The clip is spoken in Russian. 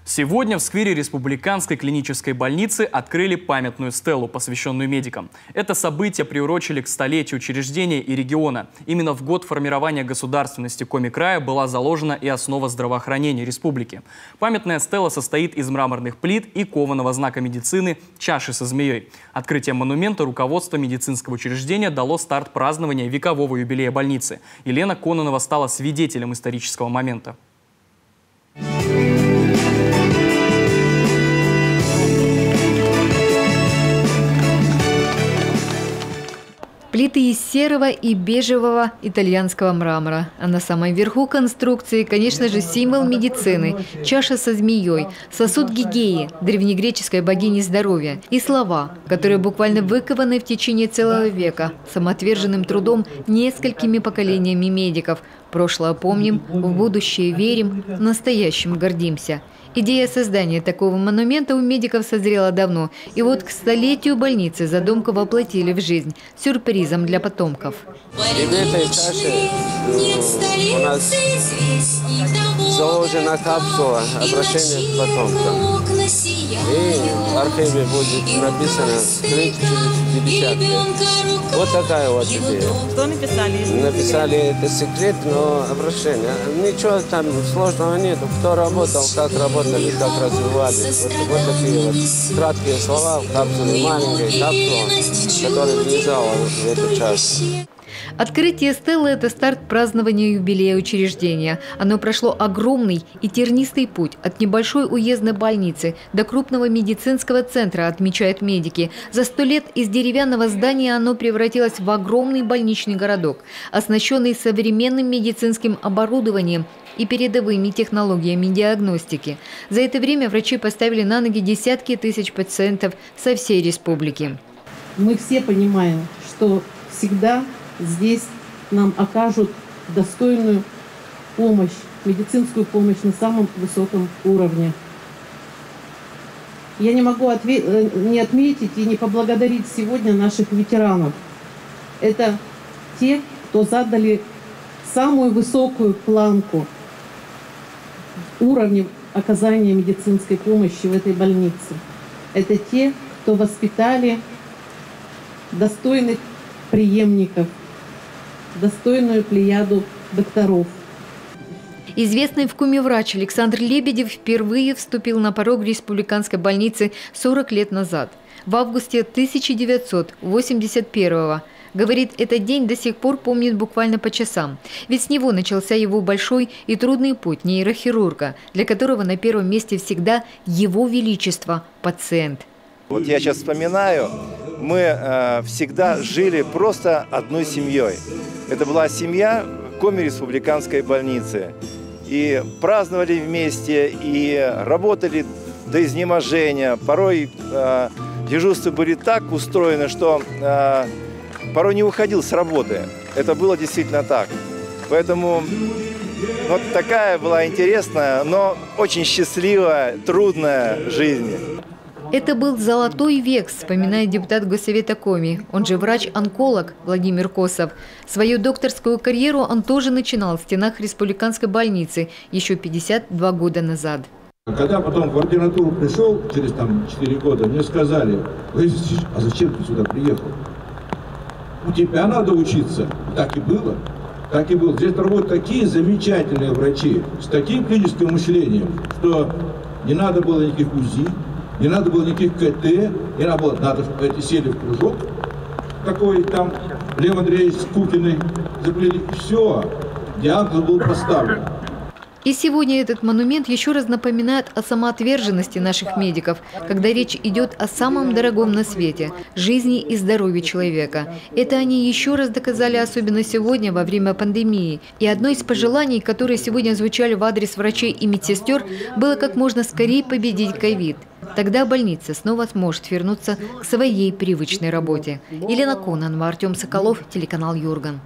Сегодня в сквере Республиканской клинической больницы открыли памятную стелу, посвященную медикам. Это событие приурочили к столетию учреждения и региона. Именно в год формирования государственности Коми-края была заложена и основа здравоохранения республики. Памятная стела состоит из мраморных плит и кованого знака медицины чаши со змеей. Открытие монумента руководство медицинского учреждения дало старт празднования векового юбилея больницы. Елена Кононова стала свидетелем исторического момента. Плиты из серого и бежевого итальянского мрамора. А на самом верху конструкции, конечно же, символ медицины – чаша со змеей, сосуд Гигеи, древнегреческой богини здоровья, и слова, которые буквально выкованы в течение целого века, самоотверженным трудом несколькими поколениями медиков. Прошлое помним, в будущее верим, настоящим гордимся. Идея создания такого монумента у медиков созрела давно. И вот к столетию больницы задумку воплотили в жизнь сюрпризом для потомков. И в этой чаше у нас заложена капсула обращения к потомкам. И в архиве будет написано «Скрыть через 50 лет». Вот такая вот идея. Что написали? Написали это секрет, но обращение. Ничего там сложного нет. Кто работал, как работали, как развивались. Вот такие вот краткие слова в капсуле, маленькой капсуле, которая влезала в эту чашу. Открытие стелы – это старт празднования юбилея учреждения. Оно прошло огромный и тернистый путь от небольшой уездной больницы до крупного медицинского центра, отмечают медики. За 100 лет из деревянного здания оно превратилось в огромный больничный городок, оснащенный современным медицинским оборудованием и передовыми технологиями диагностики. За это время врачи поставили на ноги десятки тысяч пациентов со всей республики. Мы все понимаем, что всегда здесь нам окажут достойную помощь, медицинскую помощь на самом высоком уровне. Я не могу не отметить и не поблагодарить сегодня наших ветеранов. Это те, кто задали самую высокую планку уровня оказания медицинской помощи в этой больнице. Это те, кто воспитали достойных преемников, достойную плеяду докторов. Известный в Коми врач Александр Лебедев впервые вступил на порог республиканской больницы 40 лет назад, в августе 1981-го. Говорит, этот день до сих пор помнит буквально по часам. Ведь с него начался его большой и трудный путь нейрохирурга, для которого на первом месте всегда его величество – пациент. Вот я сейчас вспоминаю, мы всегда жили просто одной семьей. Это была семья Коми республиканской больницы. И праздновали вместе, и работали до изнеможения. Порой дежурства были так устроены, что порой не уходил с работы. Это было действительно так. Поэтому вот такая была интересная, но очень счастливая, трудная жизнь. Это был золотой век, вспоминает депутат Госсовета Коми, он же врач-онколог Владимир Косов. Свою докторскую карьеру он тоже начинал в стенах республиканской больницы еще 52 года назад. Когда потом в ординатуру пришел, через 4 года, мне сказали: а зачем ты сюда приехал? У тебя надо учиться. Так и было. Так и было. Здесь работают такие замечательные врачи, с таким клиническим мышлением, что не надо было никаких УЗИ, не надо было никаких КТ, не надо было, эти сели в кружок, такой там Лев Андреевич с Кукиной заплели, все, диагноз был поставлен. И сегодня этот монумент еще раз напоминает о самоотверженности наших медиков, когда речь идет о самом дорогом на свете – жизни и здоровье человека. Это они еще раз доказали, особенно сегодня, во время пандемии. И одно из пожеланий, которые сегодня звучали в адрес врачей и медсестер, было как можно скорее победить ковид. Тогда больница снова сможет вернуться к своей привычной работе. Елена Кононова, Артем Соколов, телеканал Юрган.